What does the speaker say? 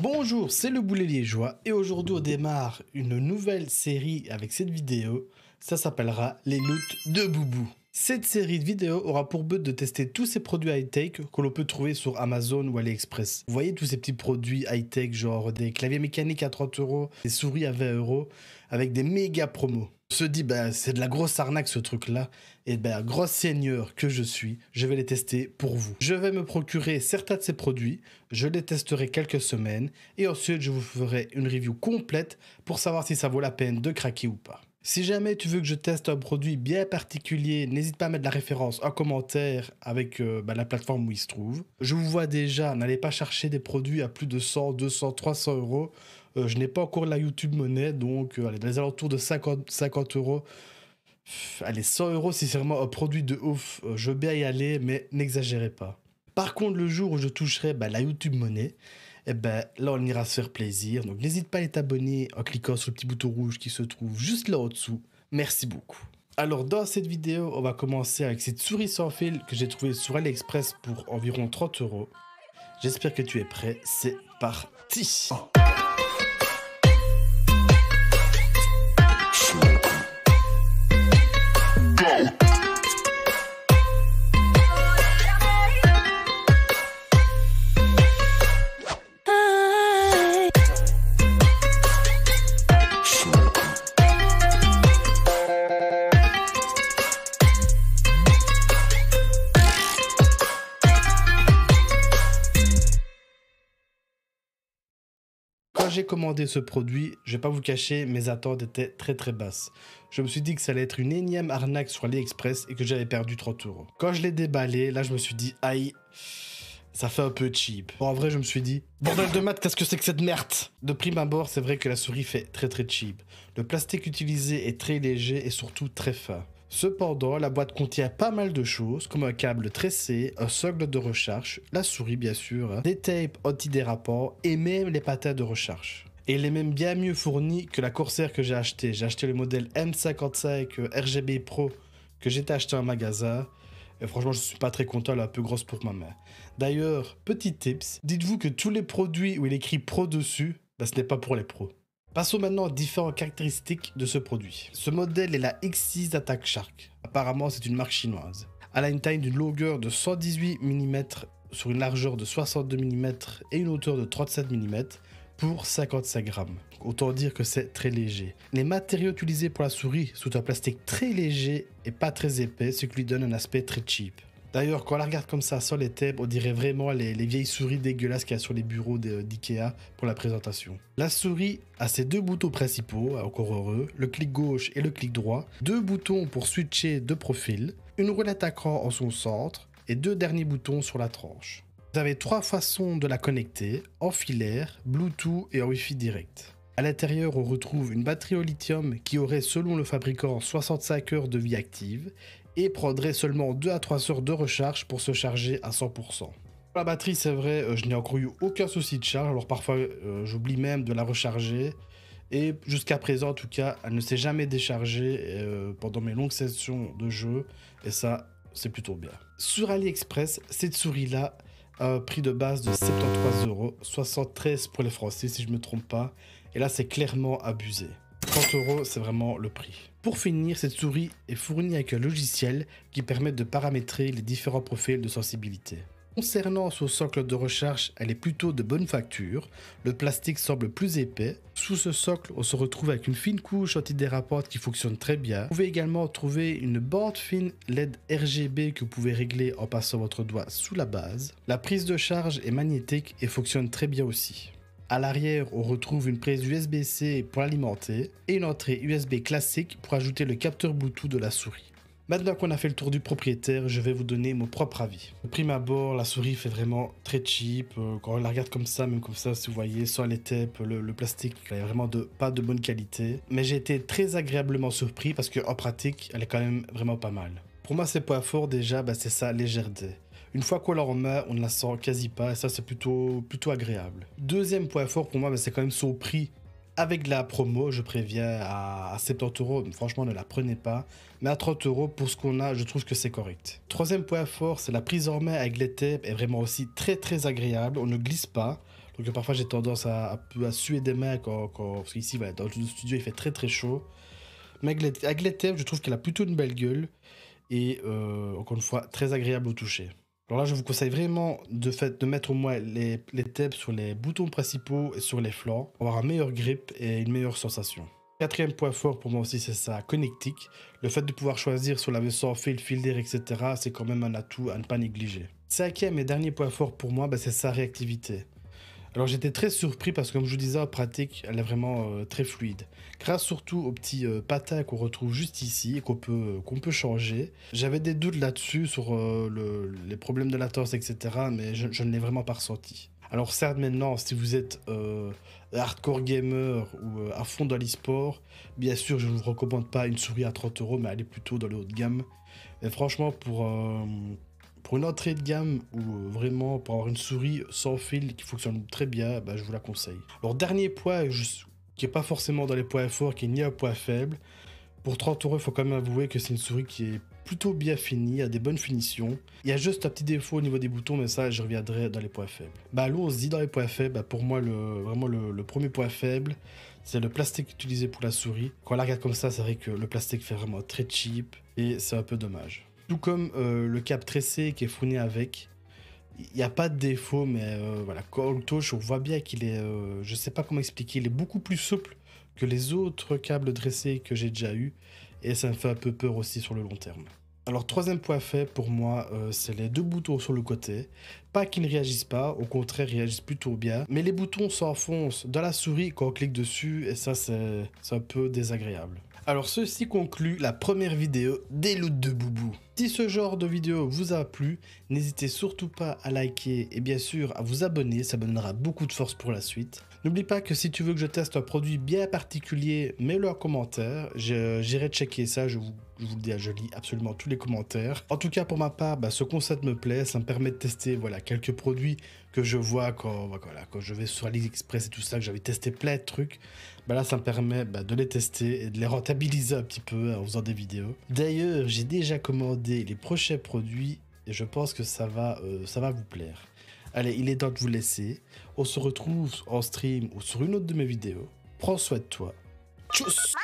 Bonjour, c'est le Boulet Liégeois et aujourd'hui on démarre une nouvelle série avec cette vidéo. Ça s'appellera les loots de Boubou. Cette série de vidéos aura pour but de tester tous ces produits high-tech que l'on peut trouver sur Amazon ou AliExpress. Vous voyez tous ces petits produits high-tech genre des claviers mécaniques à 30 €, des souris à 20 € avec des méga promos. On se dit c'est de la grosse arnaque ce truc là et grosse seigneur que je suis, je vais les tester pour vous. Je vais me procurer certains de ces produits, je les testerai quelques semaines et ensuite je vous ferai une review complète pour savoir si ça vaut la peine de craquer ou pas. Si jamais tu veux que je teste un produit bien particulier, n'hésite pas à mettre la référence en commentaire avec la plateforme où il se trouve. Je vous vois déjà, n'allez pas chercher des produits à plus de 100, 200, 300 €. Je n'ai pas encore la YouTube monnaie, donc allez, dans les alentours de 50 €. Allez, 100 € c'est vraiment un produit de ouf. Je veux bien y aller, mais n'exagérez pas. Par contre, le jour où je toucherai la YouTube monnaie, là on ira se faire plaisir. Donc n'hésite pas à t'abonner en cliquant sur le petit bouton rouge qui se trouve juste là au-dessous. Merci beaucoup. Alors dans cette vidéo, on va commencer avec cette souris sans fil que j'ai trouvée sur AliExpress pour environ 30 €. J'espère que tu es prêt, c'est parti. Quand j'ai commandé ce produit, je vais pas vous cacher, mes attentes étaient très basses. Je me suis dit que ça allait être une énième arnaque sur AliExpress et que j'avais perdu 30 €. Quand je l'ai déballé, là je me suis dit, aïe, ça fait un peu cheap. Bon, en vrai, je me suis dit, bordel de maths, qu'est-ce que c'est que cette merde? De prime abord, c'est vrai que la souris fait très cheap. Le plastique utilisé est très léger et surtout très fin. Cependant, la boîte contient pas mal de choses, comme un câble tressé, un socle de recharge, la souris bien sûr, des tapes antidérapants et même les patins de recharge. Et elle est même bien mieux fournie que la Corsair que j'ai acheté. J'ai acheté le modèle M55 RGB Pro que j'étais acheté en magasin. Et franchement, je suis pas très content, elle est un peu grosse pour ma main. D'ailleurs, petit tips, dites-vous que tous les produits où il est écrit Pro dessus, ce n'est pas pour les pros. Passons maintenant aux différentes caractéristiques de ce produit. Ce modèle est la X6 Attack Shark. Apparemment, c'est une marque chinoise. Elle a une taille d'une longueur de 118 mm sur une largeur de 62 mm et une hauteur de 37 mm pour 55 grammes. Autant dire que c'est très léger. Les matériaux utilisés pour la souris sont un plastique très léger et pas très épais, ce qui lui donne un aspect très cheap. D'ailleurs, quand on la regarde comme ça sur les tapes, on dirait vraiment les vieilles souris dégueulasses qu'il y a sur les bureaux d'Ikea pour la présentation. La souris a ses deux boutons principaux, encore heureux, le clic gauche et le clic droit, deux boutons pour switcher de profil, une roulette à cran en son centre et deux derniers boutons sur la tranche. Vous avez trois façons de la connecter, en filaire, Bluetooth et en Wi-Fi direct. À l'intérieur, on retrouve une batterie au lithium qui aurait, selon le fabricant, 65 heures de vie active et prendrait seulement 2 à 3 heures de recharge pour se charger à 100%. La batterie, c'est vrai, je n'ai encore eu aucun souci de charge, alors parfois j'oublie même de la recharger. Et jusqu'à présent, en tout cas, elle ne s'est jamais déchargée pendant mes longues sessions de jeu, et ça, c'est plutôt bien. Sur AliExpress, cette souris-là a un prix de base de 73 €, 73 pour les Français si je ne me trompe pas, et là c'est clairement abusé. 30 €, c'est vraiment le prix. Pour finir, cette souris est fournie avec un logiciel qui permet de paramétrer les différents profils de sensibilité. Concernant son socle de recharge, elle est plutôt de bonne facture, le plastique semble plus épais. Sous ce socle, on se retrouve avec une fine couche antidérapante qui fonctionne très bien. Vous pouvez également trouver une bande fine LED RGB que vous pouvez régler en passant votre doigt sous la base. La prise de charge est magnétique et fonctionne très bien aussi. À l'arrière, on retrouve une prise USB-C pour l'alimenter et une entrée USB classique pour ajouter le capteur Bluetooth de la souris. Maintenant qu'on a fait le tour du propriétaire, je vais vous donner mon propre avis. De prime abord, la souris fait vraiment très cheap. Quand on la regarde comme ça, même comme ça, si vous voyez, sans les tapes, le plastique, il est vraiment pas de bonne qualité. Mais j'ai été très agréablement surpris parce qu'en pratique, elle est quand même vraiment pas mal. Pour moi, ses points forts déjà, c'est sa légèreté. Une fois qu'on l'a en main, on ne la sent quasi pas et ça c'est plutôt agréable. Deuxième point fort pour moi, c'est quand même son prix. Avec de la promo, je préviens, à 70 €, franchement ne la prenez pas. Mais à 30 € pour ce qu'on a, je trouve que c'est correct. Troisième point fort, c'est la prise en main avec les tapes est vraiment aussi très agréable. On ne glisse pas. Donc parfois j'ai tendance à suer des mains parce qu'ici voilà, dans le studio il fait très très chaud. Mais avec les thèmes, je trouve qu'elle a plutôt une belle gueule et encore une fois très agréable au toucher. Alors là, je vous conseille vraiment de mettre au moins les thèmes sur les boutons principaux et sur les flancs pour avoir un meilleur grip et une meilleure sensation. Quatrième point fort pour moi aussi, c'est sa connectique. Le fait de pouvoir choisir sur la sans fil, fil d'air, etc., c'est quand même un atout à ne pas négliger. Cinquième et dernier point fort pour moi, c'est sa réactivité. Alors j'étais très surpris parce que comme je vous disais en pratique, elle est vraiment très fluide. Grâce surtout aux petits patins qu'on retrouve juste ici et qu'on peut changer. J'avais des doutes là-dessus sur les problèmes de latence, etc. Mais je ne l'ai vraiment pas ressenti. Alors certes maintenant, si vous êtes hardcore gamer ou à fond dans l'e-sport, bien sûr je ne vous recommande pas une souris à 30 €, mais elle est plutôt dans le haut de gamme. Et franchement pour une entrée de gamme ou vraiment pour avoir une souris sans fil qui fonctionne très bien, je vous la conseille. Alors dernier point qui n'est pas forcément dans les points forts, qui est ni un point faible. Pour 30 €, il faut quand même avouer que c'est une souris qui est plutôt bien finie, a des bonnes finitions. Il y a juste un petit défaut au niveau des boutons, mais ça je reviendrai dans les points faibles. Allons-y dans les points faibles. Pour moi vraiment le premier point faible, c'est le plastique utilisé pour la souris. Quand on la regarde comme ça, c'est vrai que le plastique fait vraiment très cheap et c'est un peu dommage. Tout comme le câble tressé qui est fourni avec. Il n'y a pas de défaut, mais voilà, quand on le touche, on voit bien qu'il est, je sais pas comment expliquer, il est beaucoup plus souple que les autres câbles dressés que j'ai déjà eu, et ça me fait un peu peur aussi sur le long terme. Alors troisième point faible pour moi, c'est les deux boutons sur le côté. Pas qu'ils ne réagissent pas, au contraire ils réagissent plutôt bien, mais les boutons s'enfoncent dans la souris quand on clique dessus, et ça c'est un peu désagréable. Alors ceci conclut la première vidéo des loots de Boubou. Si ce genre de vidéo vous a plu, n'hésitez surtout pas à liker et bien sûr à vous abonner, ça me donnera beaucoup de force pour la suite. N'oublie pas que si tu veux que je teste un produit bien particulier, mets-le en commentaire, j'irai checker ça, je vous le dis, je lis absolument tous les commentaires. En tout cas pour ma part, ce concept me plaît, ça me permet de tester voilà, quelques produits que je vois quand je vais sur AliExpress et tout ça, que j'avais testé plein de trucs. Là ça me permet de les tester et de les rentabiliser un petit peu en faisant des vidéos. D'ailleurs j'ai déjà commandé les prochains produits et je pense que ça va vous plaire. Allez, il est temps de vous laisser. On se retrouve en stream ou sur une autre de mes vidéos. Prends soin de toi. Tchuss!